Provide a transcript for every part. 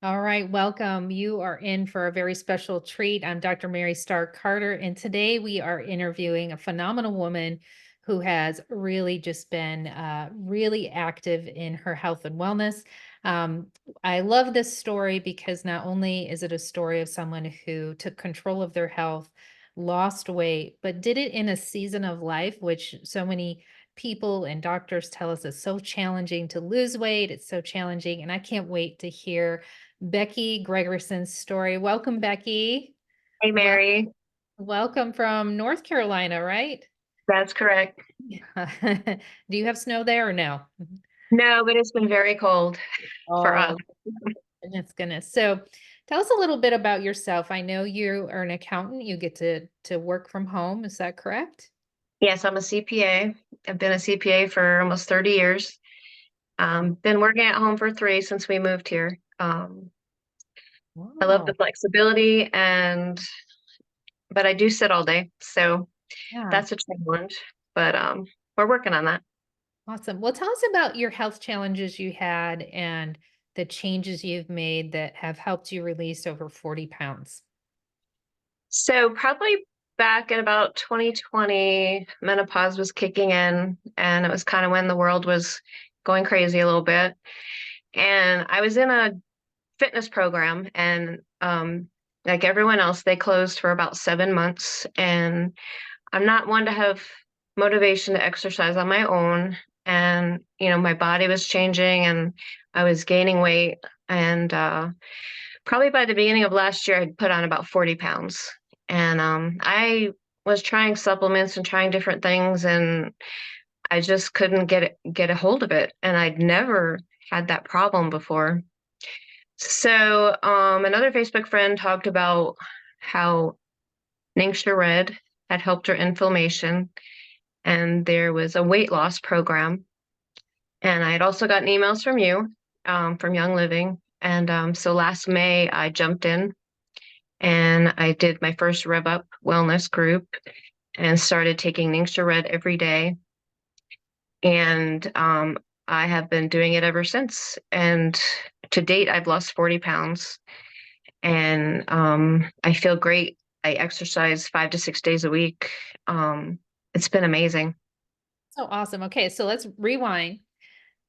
All right, welcome. You are in for a very special treat. I'm Dr. Mary Starr Carter, and today we are interviewing a phenomenal woman who has really just been really active in her health and wellness. Um, I love this story because not only is it a story of someone who took control of their health, lost weight, but did it in a season of life, which so many people and doctors tell us is so challenging to lose weight. It's so challenging, and I can't wait to hear Becky Gregerson's story. Welcome, Becky. Hey, Well, Mary. welcome from North Carolina, right? That's correct. Do you have snow there or no? No, but it's been very cold for us. Oh, goodness. So tell us a little bit about yourself. I know you are an accountant. You get to work from home. Is that correct? Yes, I'm a CPA. I've been a CPA for almost 30 years. Been working at home for three since we moved here. I love the Wow. flexibility but I do sit all day, so Yeah. that's a challenge. But we're working on that. Awesome. Well, tell us about your health challenges you had and the changes you've made that have helped you release over 40 pounds. So probably back in about 2020, menopause was kicking in, and it was kind of when the world was going crazy a little bit. And I was in a fitness program, and like everyone else, they closed for about 7 months. And I'm not one to have motivation to exercise on my own. And my body was changing, and I was gaining weight. And probably by the beginning of last year, I'd put on about 40 pounds. And I was trying supplements and trying different things, and I just couldn't get a hold of it. And I'd never had that problem before. So, another Facebook friend talked about how NingXia Red had helped her inflammation, and there was a weight loss program. And I had also gotten emails from you, from Young Living. And so last May, I jumped in and I did my first Rev Up wellness group and started taking NingXia Red every day. And I have been doing it ever since. And to date, I've lost 40 pounds. And I feel great. I exercise 5 to 6 days a week. It's been amazing. So awesome. Okay, so let's rewind.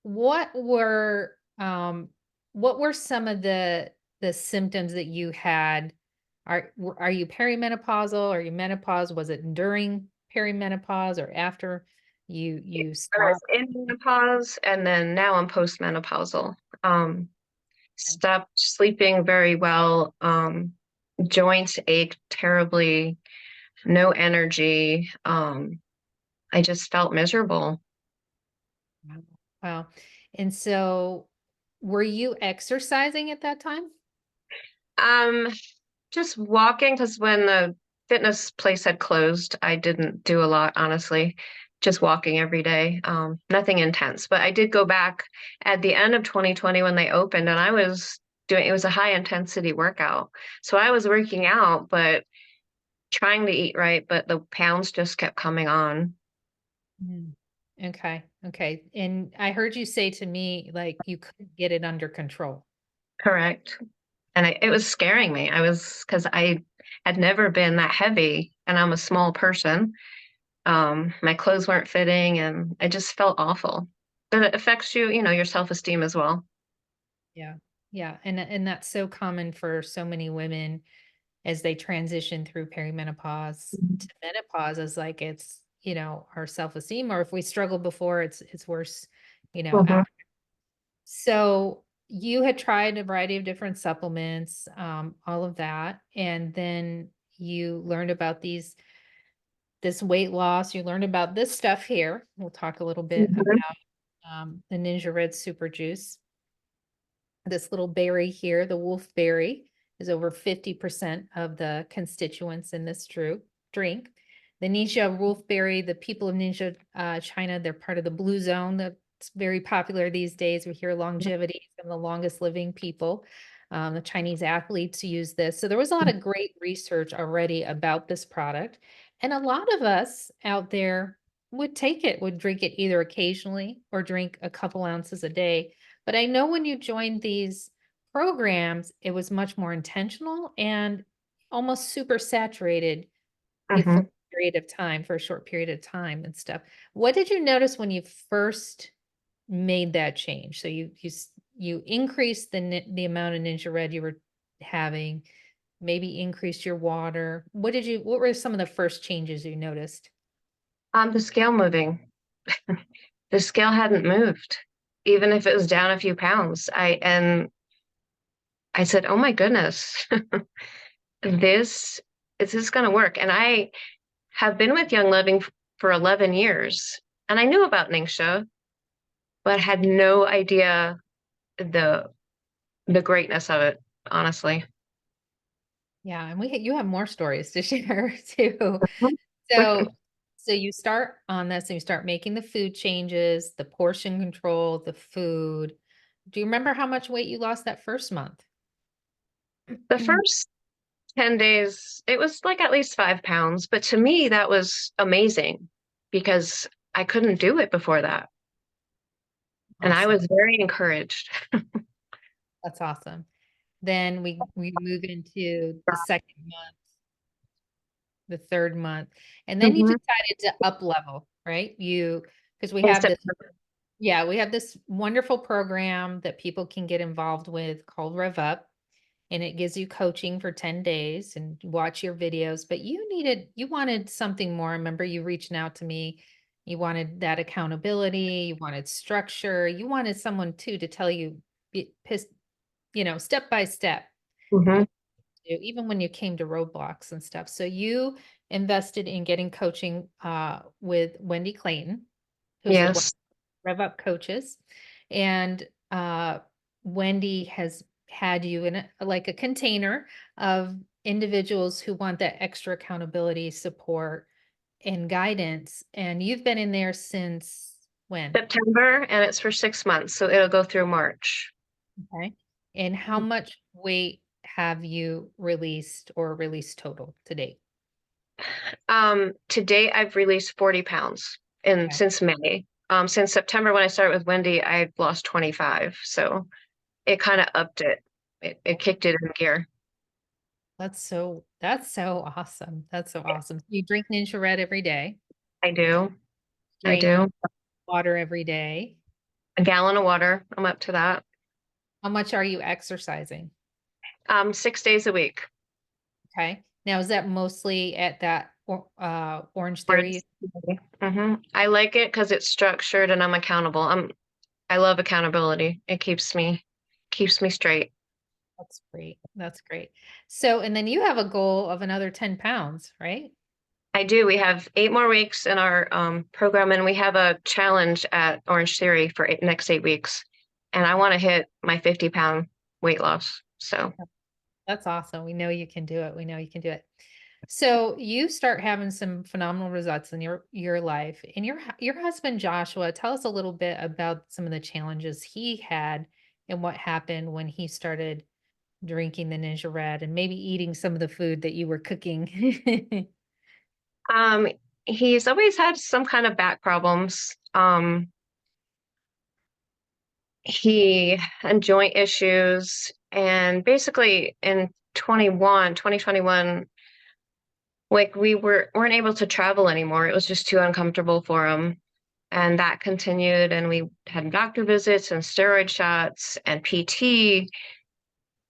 What were um what were some of the symptoms that you had? Are you perimenopausal? Are you menopause? Was it during perimenopause or after you I was stopped? in menopause, and then now I'm postmenopausal. Um, Stopped sleeping very well. Joints ache terribly. No energy. I just felt miserable. Wow. Wow. And so were you exercising at that time? Um, just walking because when the fitness place had closed, I didn't do a lot, honestly. Just walking every day. Nothing intense. But I did go back at the end of 2020 when they opened, and I was doing it was a high intensity workout. So I was working out, but trying to eat right, but the pounds just kept coming on. Mm. Okay. Okay. And I heard you say to me, like, you couldn't get it under control. Correct. And it was scaring me. Because I had never been that heavy, and I'm a small person. My clothes weren't fitting, and I just felt awful. But it affects your self-esteem as well. Yeah. Yeah. And that's so common for so many women as they transition through perimenopause Mhm. to menopause is like our self-esteem, or if we struggled before, it's worse, Mhm. after. So you had tried a variety of different supplements, all of that, and then you learned about this weight loss. You learned about this stuff here. We'll talk a little bit Mhm. about the NingXia Red Super Juice. This little berry here, the wolfberry, is over 50% of the constituents in this drink. The Ningxia wolfberry, the people of Ningxia, China, they're part of the blue zone that's very popular these days. We hear longevity, some of the longest living people. The Chinese athletes use this. So there was a lot of great research already about this product. And a lot of us out there would take it, would drink it either occasionally or drink a couple ounces a day. But I know when you joined these programs, it was much more intentional and almost super saturated for Hmm. a period of time, for a short period of time and stuff. What did you notice when you first made that change? So you increased the amount of Ninja Red you were having, maybe increased your water. What were some of the first changes you noticed? The scale moving. The scale hadn't moved, even if it was down a few pounds. I said, "Oh my goodness, this is this going to work?" And I have been with Young Living for 11 years, and I knew about NingXia, but had no idea the the greatness of it, honestly. Yeah, and you have more stories to share too. So so you start on this and you start making the food changes, the portion control, the food. Do you remember how much weight you lost that first month? The first 10 days, it was like at least 5 pounds, but to me, that was amazing because I couldn't do it before that. And I Awesome. was very encouraged. That's awesome. Then we move into the second month, the third month, and then you Mhm. decided to up level, right? You because we In have this September. yeah, we have this wonderful program that people can get involved with called Rev Up, and it gives you coaching for 10 days and you watch your videos, but you wanted something more. Remember you reaching out to me. You wanted that accountability, you wanted structure, you wanted someone too to tell you step by step Mhm. what to do, even when you came to roadblocks and stuff. So you invested in getting coaching with Wendy Clayton, who's a Yes. Rev Up coaches. And Wendy has had you in like a container of individuals who want that extra accountability, support, and guidance. And you've been in there since when? September, and it's for 6 months, so it'll go through March. Okay. And how much weight have you released or released total to date? To date, I've released 40 pounds in Okay. since May. Since September, when I started with Wendy, I've lost 25. So it kind of upped it. It kicked it in gear. That's so awesome. That's so awesome. You drink Ninja Red every day, I do. I drink do. water every day. A gallon of water. I'm up to that. How much are you exercising? 6 days a week. Okay. Now, is that mostly at that Orange Orange Theory? Theory. I like it because it's structured and I'm accountable. I love accountability. It keeps me straight. That's great. That's great. So, and then you have a goal of another 10 pounds, right? I do. We have 8 more weeks in our program, and we have a challenge at Orange Theory for next 8 weeks. And I want to hit my 50-pound weight loss. So, That's awesome. We know you can do it. We know you can do it. So you start having some phenomenal results in your life. And your husband Joshua, tell us a little bit about some of the challenges he had and what happened when he started drinking the Ninja Red and maybe eating some of the food that you were cooking. um, he's always had some kind of back problems. He had joint issues, and basically in 2021, like weren't able to travel anymore. It was just too uncomfortable for him. And that continued, and we had doctor visits and steroid shots and PT,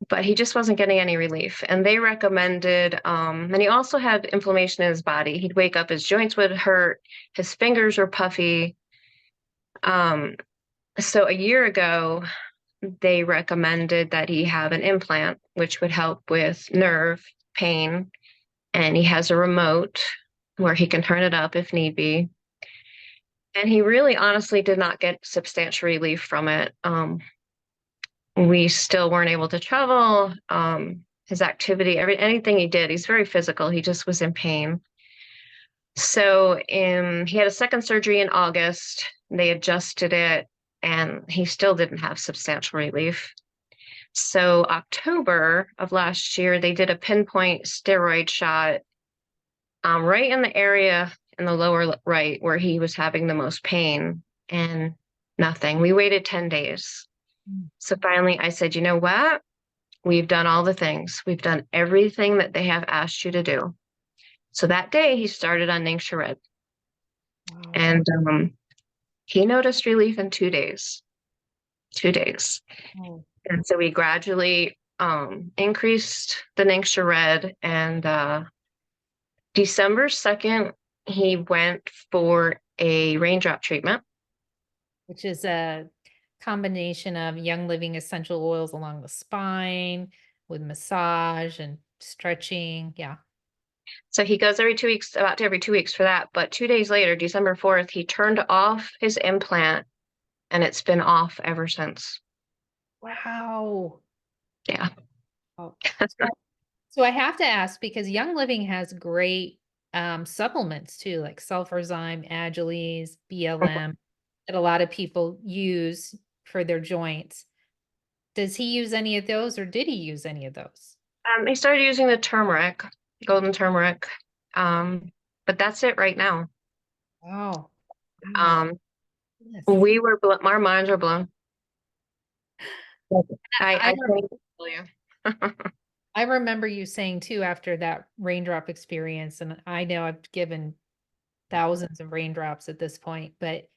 but he just wasn't getting any relief. And they recommended, and he also had inflammation in his body. He'd wake up, his joints would hurt, his fingers were puffy. Um, so a year ago, they recommended that he have an implant, which would help with nerve pain. And he has a remote where he can turn it up if need be. And he really honestly did not get substantial relief from it. We still weren't able to travel. His activity, anything he did, he's very physical. He just was in pain. So he had a second surgery in August. They adjusted it, and he still didn't have substantial relief. So October of last year, they did a pinpoint steroid shot right in the area in the lower right where he was having the most pain, and nothing. We waited 10 days. Mm. So finally, I said, you know what? We've done all the things. We've done everything that they have asked you to do. So that day he started on NingXia Red, Wow. and he noticed relief in 2 days. 2 days. Oh, And so we gradually increased the NingXia Red, and December 2nd, he went for a raindrop treatment. which is a combination of Young Living essential oils along the spine with massage and stretching. Yeah. So he goes every 2 weeks, about every 2 weeks for that. But 2 days later, December 4th, he turned off his implant and it's been off ever since. Wow. Yeah. Oh. So I have to ask because Young Living has great supplements too, like sulfurzyme, Agiles, BLM, that a lot of people use for their joints. Does he use any of those or did he use any of those? He started using the turmeric, golden turmeric. Um, but that's it right now. Wow. Wow. Um, Yes. we were, our minds were blown. I I can't even tell you. I remember you saying too after that raindrop experience, and I know I've given thousands of raindrops at this point, but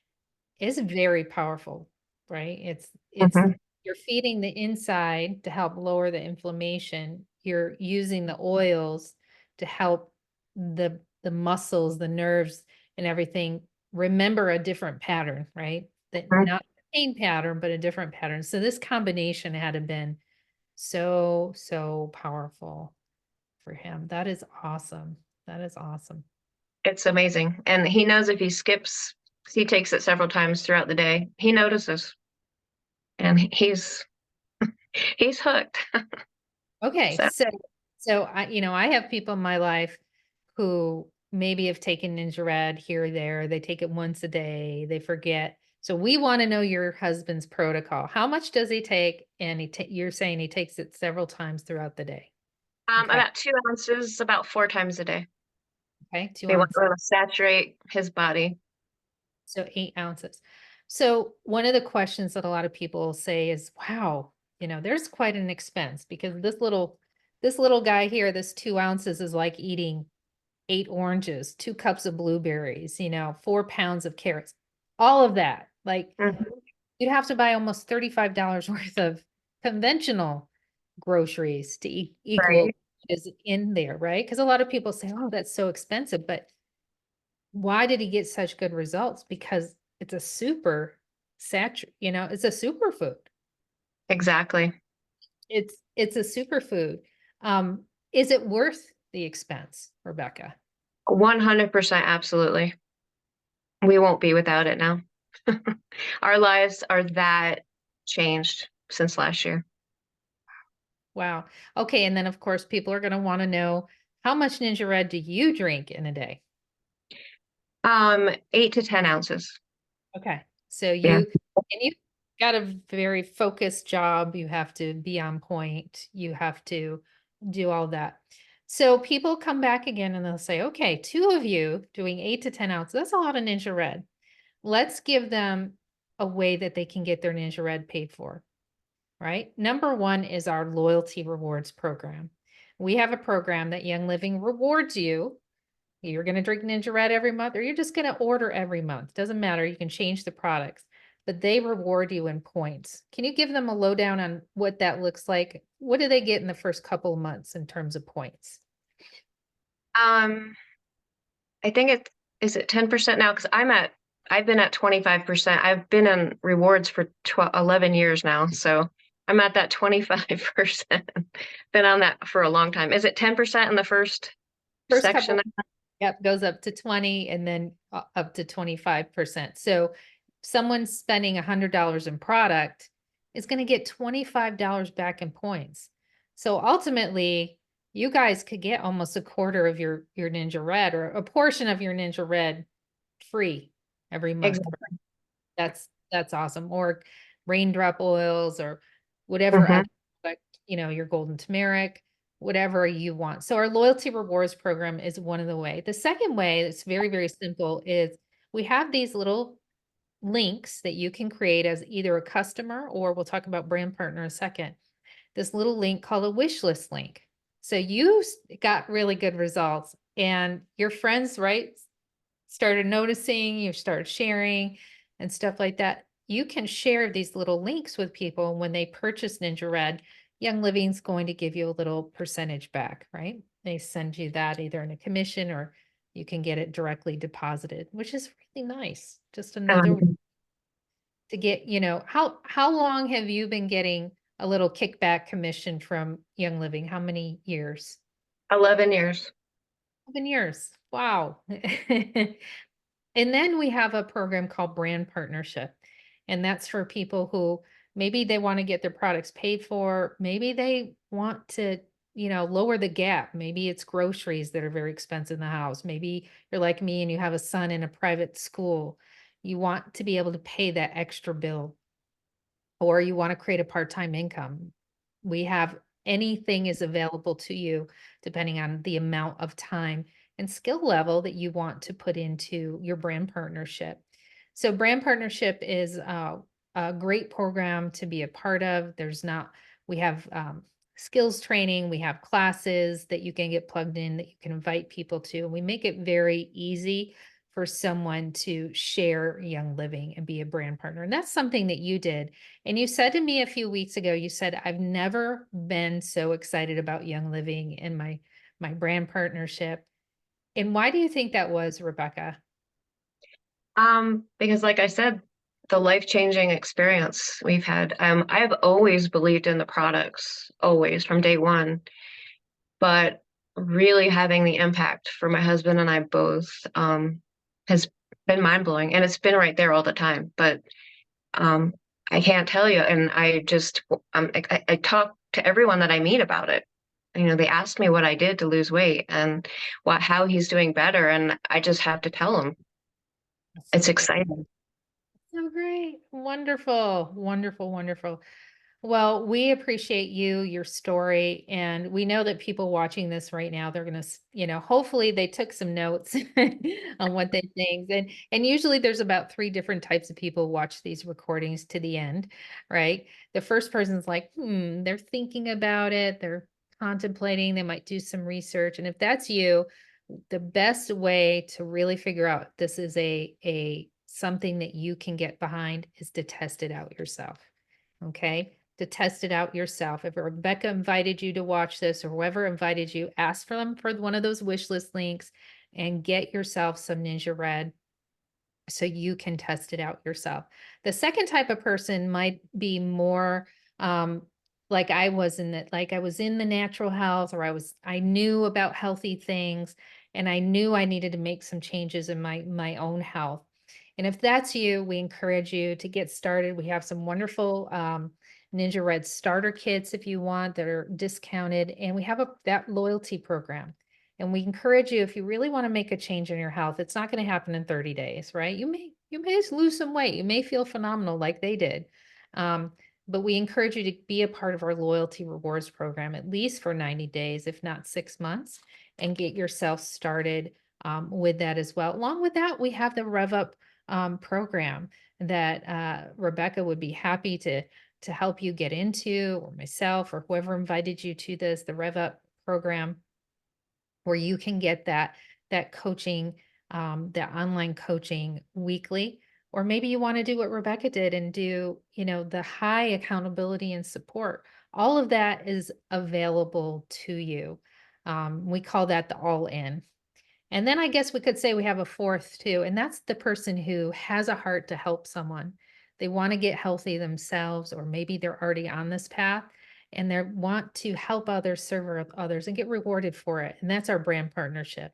it's very powerful, right? It's Mhm. you're feeding the inside to help lower the inflammation. You're using the oils to help the muscles, the nerves, and everything remember a different pattern, right? That not the pain pattern, but a different pattern. So this combination had to been so, so powerful for him. That is awesome. That is awesome. It's amazing. And he knows if he skips, he takes it several times throughout the day. He notices and he's hooked. Okay, So so I have people in my life who maybe have taken Ninja Red here or there. They take it once a day, they forget. So we want to know your husband's protocol. How much does he take? And you're saying he takes it several times throughout the day. Okay. about 2 ounces, about 4 times a day. Okay. Two We want ounces. to saturate his body. So 8 ounces. So one of the questions that a lot of people say is, wow, there's quite an expense because this little guy here, this 2 ounces is like eating 8 oranges, 2 cups of blueberries, 4 pounds of carrots, all of that. Like Mhm. you'd have to buy almost $35 worth of conventional groceries to equal Right. what is in there, right? Because a lot of people say, oh, that's so expensive. But why did he get such good results? Because it's a it's a superfood. Exactly. It's a superfood. Is it worth the expense, Rebecca? 100% absolutely. We won't be without it now. Our lives are that changed since last year. Wow. Okay, and then of course people are going to want to know how much Ninja Red do you drink in a day? 8 to 10 ounces. Okay. So Yeah. you got a very focused job. You have to be on point. You have to do all that. So people come back again and they'll say, okay, two of you doing 8 to 10 ounces, that's a lot of Ninja Red. Let's give them a way that they can get their Ninja Red paid for, right? Number one is our loyalty rewards program. We have a program that Young Living rewards you. You're going to drink Ninja Red every month, or you're just going to order every month. Doesn't matter. You can change the products, but they reward you in points. Can you give them a lowdown on what that looks like? What do they get in the first couple of months in terms of points? Um, I think is it 10% now? Because I've been at 25%. I've been in rewards for 11 years now. So I'm at that 25%. Been on that for a long time. Is it 10% in the first First couple, section? yep, goes up to 20 and then up to 25%. So someone spending $100 in product is going to get $25 back in points. So ultimately, you guys could get almost a quarter of your Ninja Red or a portion of your Ninja Red free every month. Exactly. That's awesome. Or raindrop oils or whatever Hmm. other product, your golden turmeric, whatever you want. So our loyalty rewards program is one of the way. The second way that's very, very simple is we have these little links that you can create as either a customer or we'll talk about brand partner in a second this little link called a wish list link. So you got really good results, and your friends, right, started noticing, you started sharing and stuff like that. You can share these little links with people. When they purchase NingXia Red, Young Living's going to give you a little percentage back, right? They send you that either in a commission, or you can get it directly deposited, which is really nice. Just another Um, to get, how long have you been getting a little kickback commission from Young Living? How many years? 11 years. 7 years. Wow. And then we have a program called brand partnership. And that's for people who maybe they want to get their products paid for. Maybe they want to, lower the gap. Maybe it's groceries that are very expensive in the house. Maybe you're like me and you have a son in a private school. You want to be able to pay that extra bill, or you want to create a part-time income. We have anything is available to you depending on the amount of time and skill level that you want to put into your brand partnership. So brand partnership is a great program to be a part of. We have skills training, we have classes that you can get plugged in that you can invite people to. And we make it very easy for someone to share Young Living and be a brand partner. And that's something that you did. And you said to me a few weeks ago, you said, I've never been so excited about Young Living and my brand partnership. And why do you think that was, Rebecca? because like I said, the life-changing experience we've had, I've always believed in the products, always from day one, but really having the impact for my husband and I both, has been mind-blowing, and it's been right there all the time. But um, I can't tell you, and I talk to everyone that I meet about it. They ask me what I did to lose weight and how he's doing better, and I just have to tell them. That's It's so great. exciting. So great. Wonderful. Wonderful. Wonderful. Well, we appreciate you, your story, and we know that people watching this right now, they're going to, hopefully they took some notes on what they think. And usually there's about three different types of people who watch these recordings to the end, right? The first person's like, they're thinking about it, they're contemplating, they might do some research. And if that's you, the best way to really figure out if this is a something that you can get behind is to test it out yourself. Okay, to test it out yourself. If Rebecca invited you to watch this, or whoever invited you, ask for them for one of those wish list links and get yourself some NingXia Red so you can test it out yourself. The second type of person might be more like I was in the natural health, or I knew about healthy things, and I knew I needed to make some changes in my own health. And if that's you, we encourage you to get started. We have some wonderful NingXia Red starter kits if you want, that are discounted, and we have that loyalty program. And we encourage you, if you really want to make a change in your health, it's not going to happen in 30 days, right? You may just lose some weight. You may feel phenomenal like they did. Um, but we encourage you to be a part of our loyalty rewards program, at least for 90 days, if not 6 months, and get yourself started with that as well. Along with that, we have the Rev Up program that Rebecca would be happy to help you get into, or myself, or whoever invited you to this, the Rev Up program, where you can get that coaching, that online coaching weekly. Or maybe you want to do what Rebecca did and do, the high accountability and support. All of that is available to you. We call that the all in. And then I guess we could say we have a fourth too, and that's the person who has a heart to help someone. They want to get healthy themselves, or maybe they're already on this path and they want to help others, serve others, and get rewarded for it. And that's our brand partnership.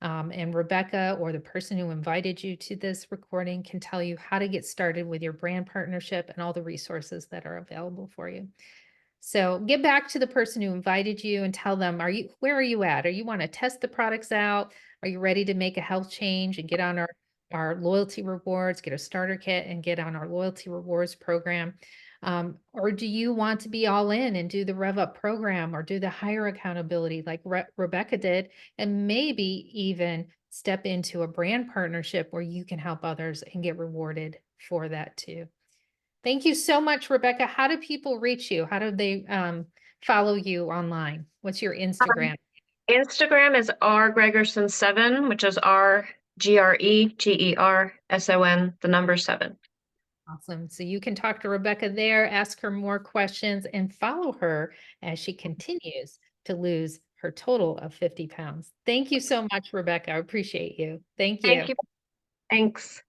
And Rebecca, or the person who invited you to this recording, can tell you how to get started with your brand partnership and all the resources that are available for you. So get back to the person who invited you and tell them, where are you at? Are you want to test the products out? Are you ready to make a health change and get on our loyalty rewards, get a starter kit and get on our loyalty rewards program? Or do you want to be all in and do the Rev Up program, or do the higher accountability like Rebecca did, and maybe even step into a brand partnership where you can help others and get rewarded for that too? Thank you so much, Rebecca. How do people reach you? How do they follow you online? What's your Um, Instagram? Instagram is R Gregerson7, which is RGREGERSON, the number 7. Awesome. So you can talk to Rebecca there, ask her more questions, and follow her as she continues to lose her total of 50 pounds. Thank you so much, Rebecca. I appreciate you. Thank Thank you. you. Thanks.